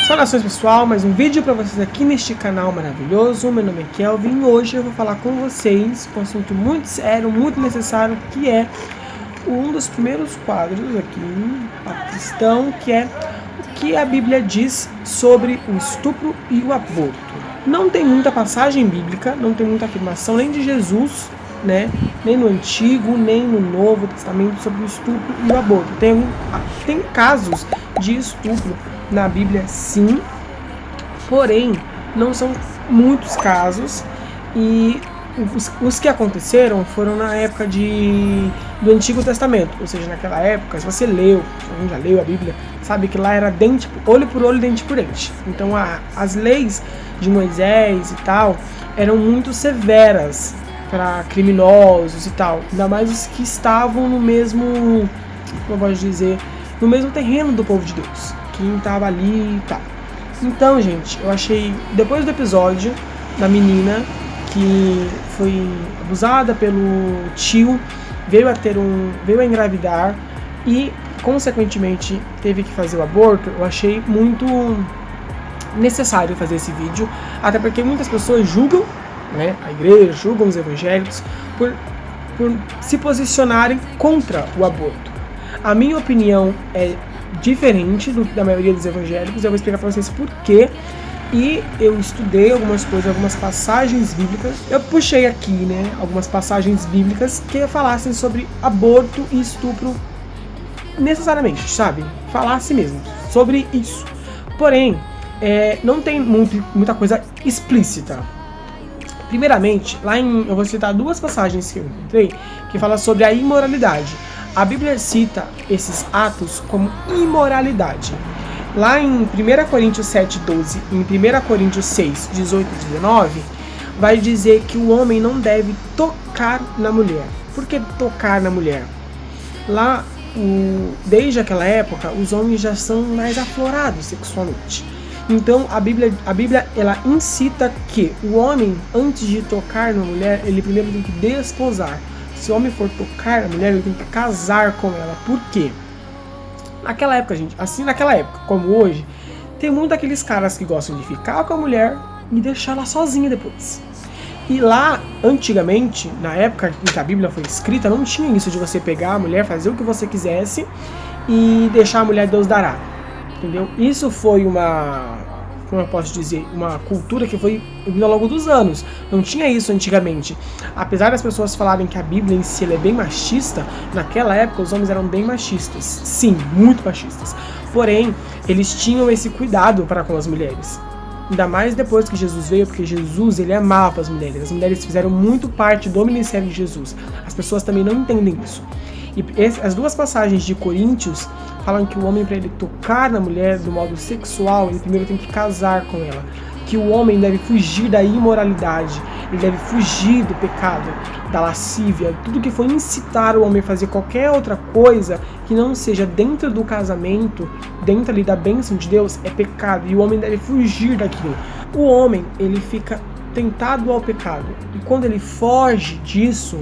Saudações pessoal, mais um vídeo para vocês aqui neste canal maravilhoso. Meu nome é Kelvin e hoje eu vou falar com vocês um assunto muito sério, muito necessário, que é um dos primeiros quadros aqui, a questão que é o que a Bíblia diz sobre o estupro e o aborto. Não tem muita passagem bíblica, não tem muita afirmação nem de Jesus, né, nem no Antigo, nem no Novo Testamento sobre o estupro e o aborto. Tem casos de estupro na Bíblia, sim, porém não são muitos casos, e os que aconteceram foram na época do Antigo Testamento, ou seja, naquela época, se você leu, se alguém já leu a Bíblia, sabe que lá era olho por olho, dente por dente. Então as leis de Moisés e tal eram muito severas para criminosos e tal, ainda mais os que estavam no mesmo, como eu posso dizer, no mesmo terreno do povo de Deus, quem estava ali e tal. Então, gente, eu achei, depois do episódio da menina que foi abusada pelo tio, veio a engravidar e, consequentemente, teve que fazer o aborto, eu achei muito necessário fazer esse vídeo, até porque muitas pessoas julgam, né, a igreja, julgam os evangélicos por se posicionarem contra o aborto. A minha opinião é diferente da maioria dos evangélicos, eu vou explicar para vocês por quê. E eu estudei algumas coisas, algumas passagens bíblicas. Eu puxei aqui, né, algumas passagens bíblicas que falassem sobre aborto e estupro necessariamente, sabe? Falasse mesmo sobre isso. Porém, não tem muita coisa explícita. Primeiramente, eu vou citar duas passagens que eu encontrei que falam sobre a imoralidade. A Bíblia cita esses atos como imoralidade. Lá em 1 Coríntios 7:12 e em 1 Coríntios 6:18 e 19, vai dizer que o homem não deve tocar na mulher. Por que tocar na mulher? Lá, desde aquela época, os homens já são mais aflorados sexualmente. Então a Bíblia ela incita que o homem, antes de tocar na mulher, ele primeiro tem que desposar. Se o homem for tocar na mulher, ele tem que casar com ela. Por quê? Naquela época, gente, assim naquela época, como hoje, tem muito aqueles caras que gostam de ficar com a mulher e deixar ela sozinha depois. E lá, antigamente, na época em que a Bíblia foi escrita, não tinha isso de você pegar a mulher, fazer o que você quisesse e deixar a mulher Deus dará. Entendeu? Isso foi como eu posso dizer, uma cultura que foi vindo ao longo dos anos. Não tinha isso antigamente. Apesar das pessoas falarem que a Bíblia em si é bem machista, naquela época os homens eram bem machistas. Sim, muito machistas. Porém, eles tinham esse cuidado para com as mulheres. Ainda mais depois que Jesus veio, porque Jesus, ele amava as mulheres. As mulheres fizeram muito parte do ministério de Jesus. As pessoas também não entendem isso. E as duas passagens de Coríntios falam que o homem, para ele tocar na mulher do modo sexual, ele primeiro tem que casar com ela. Que o homem deve fugir da imoralidade, ele deve fugir do pecado, da lascívia, tudo que for incitar o homem a fazer qualquer outra coisa que não seja dentro do casamento, dentro ali da bênção de Deus, é pecado, e o homem deve fugir daquilo. O homem, ele fica tentado ao pecado, e quando ele foge disso,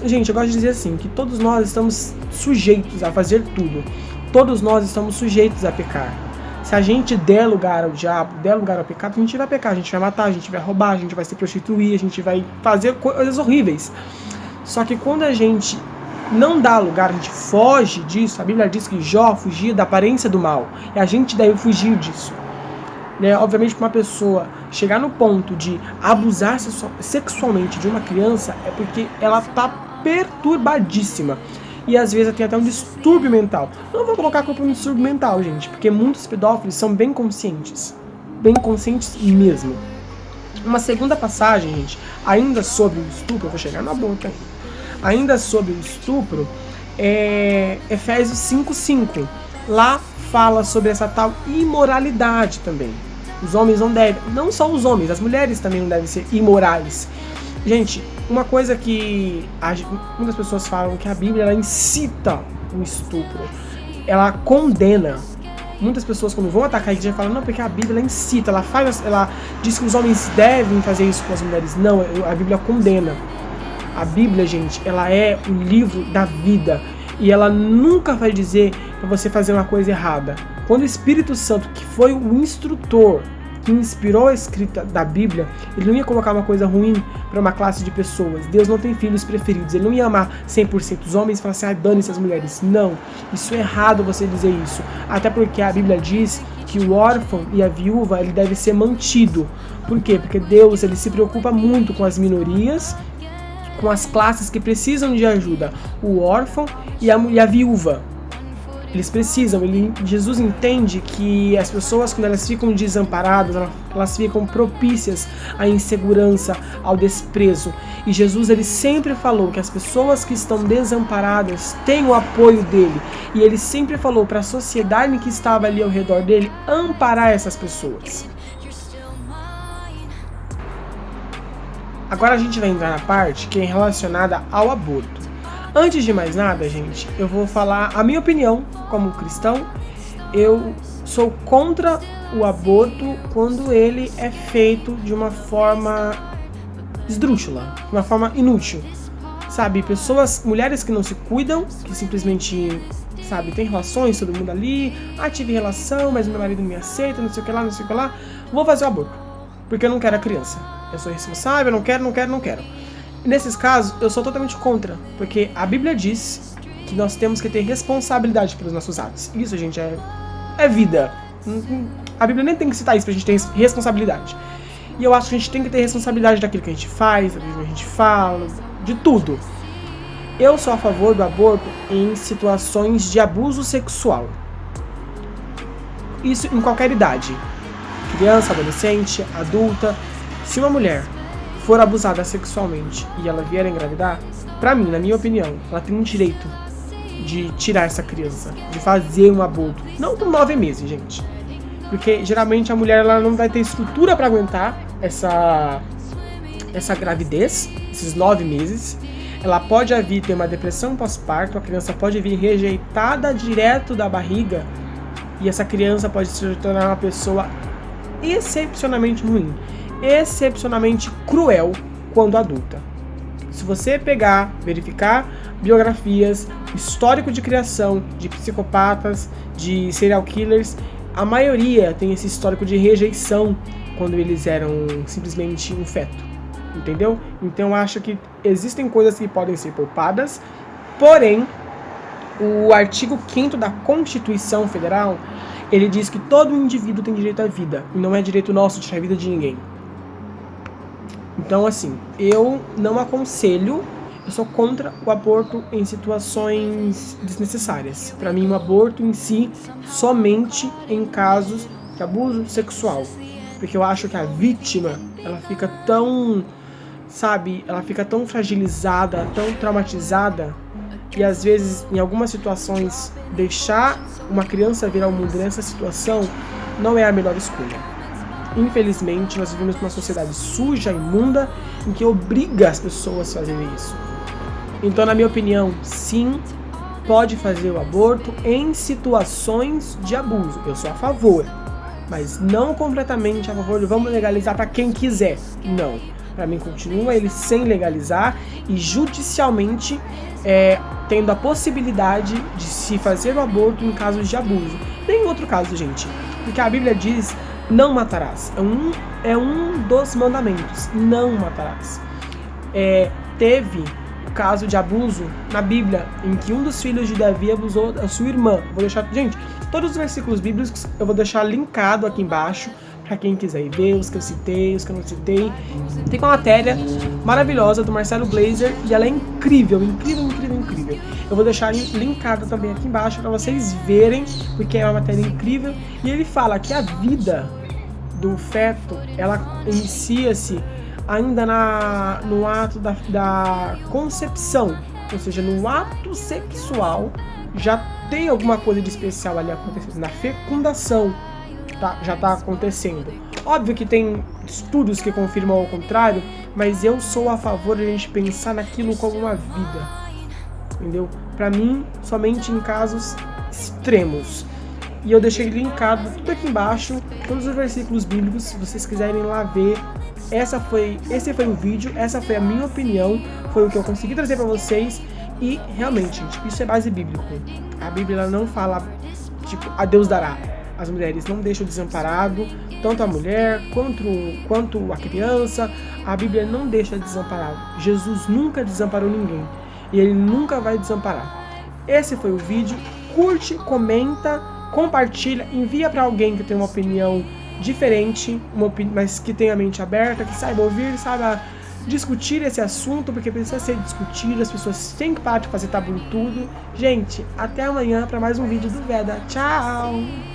gente, eu gosto de dizer assim, que todos nós estamos sujeitos a fazer tudo. Todos nós estamos sujeitos a pecar. Se a gente der lugar ao diabo, der lugar ao pecado, a gente vai pecar, a gente vai matar, a gente vai roubar, a gente vai se prostituir, a gente vai fazer coisas horríveis. Só que quando a gente não dá lugar, a gente foge disso, a Bíblia diz que Jó fugia da aparência do mal, e a gente deve fugir disso. Obviamente, para uma pessoa chegar no ponto de abusar sexualmente de uma criança é porque ela está perturbadíssima. E às vezes tem até um distúrbio mental. Não vou colocar a culpa no distúrbio mental, gente, porque muitos pedófilos são bem conscientes mesmo. Uma segunda passagem, gente, ainda sobre o estupro, eu vou chegar na boca ainda sobre o estupro, é Efésios 5:5. Lá fala sobre essa tal imoralidade também. Os homens não devem, não só os homens, as mulheres também não devem ser imorais. Gente, uma coisa que muitas pessoas falam que a Bíblia ela incita o estupro, ela condena. Muitas pessoas quando vão atacar a igreja falam, não, porque a Bíblia ela incita, ela diz que os homens devem fazer isso com as mulheres. Não, a Bíblia condena. A Bíblia, gente, ela é o livro da vida. E ela nunca vai dizer para você fazer uma coisa errada. Quando o Espírito Santo, que foi o instrutor, que inspirou a escrita da Bíblia, ele não ia colocar uma coisa ruim para uma classe de pessoas. Deus não tem filhos preferidos. Ele não ia amar 100% os homens e falar assim, dane-se as mulheres. Não, isso é errado você dizer isso. Até porque a Bíblia diz que o órfão e a viúva, ele deve ser mantido. Por quê? Porque Deus, ele se preocupa muito com as minorias, com as classes que precisam de ajuda. O órfão e a viúva. Eles precisam, Jesus entende que as pessoas, quando elas ficam desamparadas, elas ficam propícias à insegurança, ao desprezo. E Jesus, ele sempre falou que as pessoas que estão desamparadas têm o apoio dele. E ele sempre falou para a sociedade que estava ali ao redor dele amparar essas pessoas. Agora a gente vai entrar na parte que é relacionada ao aborto. Antes de mais nada, gente, eu vou falar a minha opinião como cristão. Eu sou contra o aborto quando ele é feito de uma forma esdrúxula, de uma forma inútil. Sabe, mulheres que não se cuidam, que simplesmente, sabe, tem relações, todo mundo ali, tive relação, mas meu marido não me aceita, não sei o que lá, não sei o que lá, vou fazer o aborto, porque eu não quero a criança. Eu sou responsável, eu não quero. Nesses casos, eu sou totalmente contra, porque a Bíblia diz que nós temos que ter responsabilidade pelos nossos atos. Isso, gente, é vida. A Bíblia nem tem que citar isso pra gente ter responsabilidade. E eu acho que a gente tem que ter responsabilidade daquilo que a gente faz, daquilo que a gente fala, de tudo. Eu sou a favor do aborto em situações de abuso sexual. Isso em qualquer idade. Criança, adolescente, adulta. Se uma mulher for abusada sexualmente e ela vier a engravidar, pra mim, na minha opinião, ela tem um direito de tirar essa criança, de fazer um aborto. Não com 9 meses, gente. Porque geralmente a mulher, ela não vai ter estrutura pra aguentar essa gravidez, esses 9 meses. Ela pode vir ter uma depressão pós-parto, a criança pode vir rejeitada direto da barriga e essa criança pode se tornar uma pessoa excepcionalmente ruim, excepcionalmente cruel quando adulta. Se você verificar biografias, histórico de criação de psicopatas, de serial killers, a maioria tem esse histórico de rejeição quando eles eram simplesmente um feto, entendeu? Então eu acho que existem coisas que podem ser poupadas, porém o artigo 5º da Constituição Federal, ele diz que todo indivíduo tem direito à vida, e não é direito nosso tirar a vida de ninguém. Então, assim, eu não aconselho, eu sou contra o aborto em situações desnecessárias. Para mim, o aborto em si, somente em casos de abuso sexual. Porque eu acho que a vítima, ela fica tão, ela fica tão fragilizada, tão traumatizada, e às vezes, em algumas situações, deixar uma criança vir ao mundo nessa situação não é a melhor escolha. Infelizmente, nós vivemos numa sociedade suja, imunda, em que obriga as pessoas a fazerem isso. Então, na minha opinião, sim, pode fazer o aborto em situações de abuso. Eu sou a favor, mas não completamente a favor de vamos legalizar para quem quiser. Não. Para mim, continua ele sem legalizar e judicialmente tendo a possibilidade de se fazer o aborto em casos de abuso. Tem outro caso, gente, porque a Bíblia diz: não matarás. É um dos mandamentos. Não matarás. Teve o caso de abuso na Bíblia, em que um dos filhos de Davi abusou da sua irmã. Vou deixar, gente, todos os versículos bíblicos eu vou deixar linkado aqui embaixo, para quem quiser ir ver, os que eu citei, os que eu não citei. Tem uma matéria maravilhosa do Marcelo Glazer e ela é incrível. Eu vou deixar linkada também aqui embaixo para vocês verem, porque é uma matéria incrível. E ele fala que a vida do feto, ela inicia-se ainda no ato da concepção, ou seja, no ato sexual já tem alguma coisa de especial ali acontecendo. Na fecundação já está acontecendo. Óbvio que tem estudos que confirmam o contrário, mas eu sou a favor de a gente pensar naquilo como uma vida, entendeu? Para mim, somente em casos extremos. E eu deixei linkado tudo aqui embaixo, todos os versículos bíblicos, se vocês quiserem ir lá ver. Esse foi o vídeo, essa foi a minha opinião, foi o que eu consegui trazer para vocês. E realmente, gente, isso é base bíblica. A Bíblia ela não fala, tipo, a Deus dará. as mulheres não deixam desamparado, tanto a mulher quanto a criança. A Bíblia não deixa desamparado. Jesus nunca desamparou ninguém e Ele nunca vai desamparar. Esse foi o vídeo. Curte, comenta, compartilha, envia para alguém que tem uma opinião diferente, mas que tenha a mente aberta, que saiba ouvir, saiba discutir esse assunto, porque precisa ser discutido, as pessoas têm que parar de fazer tabu em tudo. Gente, até amanhã para mais um vídeo do Veda. Tchau!